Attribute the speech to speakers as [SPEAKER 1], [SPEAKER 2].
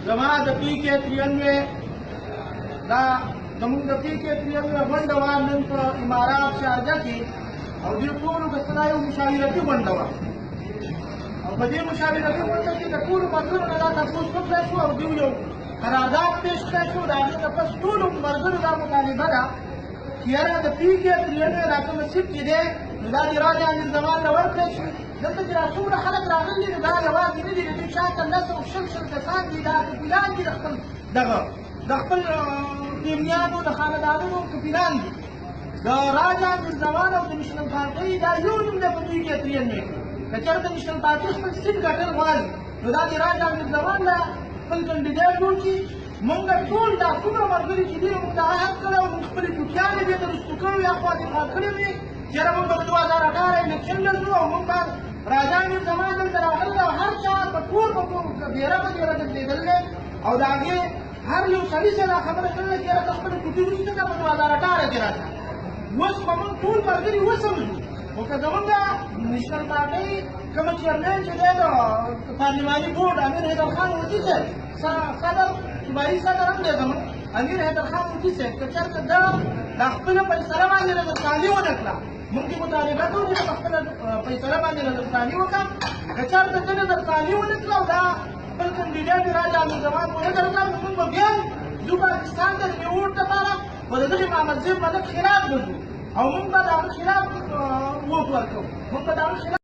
[SPEAKER 1] زما د پی کې 93 دا زموږ د پی کې 93 غونډه وه نن په امارات شارجه کې او دې ټولو کسانو یو مشاورتي غونډه وه او په دې مشاورتي غونډه کې د ټولو ملګرو نه دا تپوس وکړی شو او دوی یو قرارداد پیش کړی شو د هغې نه پس ټولو ملګرو دا مطالبه ده چې یاره د پی کې 93 دا کومه سیټ چې دی نو دا د راجا امیر زمان له ورکړی شي دلته چې را څومره خلک راغلي دي دا یوازې نه دي د دوی شاته 900 کسان دي دا کفیلان دي د خپل دغه د خپل تیمنیانو د خاندانونو کفیلان دي د راجا امیر زمان او د نېشنل پارټۍ دا یو نوم دی په دوی کې 93 که چېرته نېشنل پارټۍ خپل سیټ ګټل غواړي نو دا د راجا امیر زمان له خپل کینډیډیټ جوړ کړي موږ ټول دا څومره ملګري چې دي موږ دا عهد کړی او موږ خپلې ټوکیانې دې ته رسو کړي یا خوا دفاع کړې وي چې یاره موږ به د 2018 الیکشن له ځو او موږ به راجا امیر زمان دلته راغلی او هر چا په کور په بیره باندې راګرځېدل دی او د هغې هر یو سړي سره دا خبره کړې چې یاره ته خپله ټوټې وروسته که په 2018 کې راشه اوس به موږ ټول ملګري وسمجو خو که زموږ د نېشنل پارټۍ کومه چیرمین چې دی د پارلماني بورډ امیر حیدرخان وزي صاحب صدر صوبایي صدر هم دی زموږ امیر حیدرخان وزي صاحب که چېرته ده دا خپله فیصله باندې نظرثاني ونه کړه موږ دې مطالبه کوو چې په خپله فیصله باندې نظرثاني وکړه که چېرته ده نظرثاني ونه کړه او دا خپل کینډیډیټ راجا امیر زمان ونه ګرځاو نو موږ به بیا ځو پاکستان ته د دې ووټ لپاره به د دغې محمد زیب ملک خلاف به ځو او موږ به د هغه خلاف ووټ ورکوو موږ به د هغه خلاف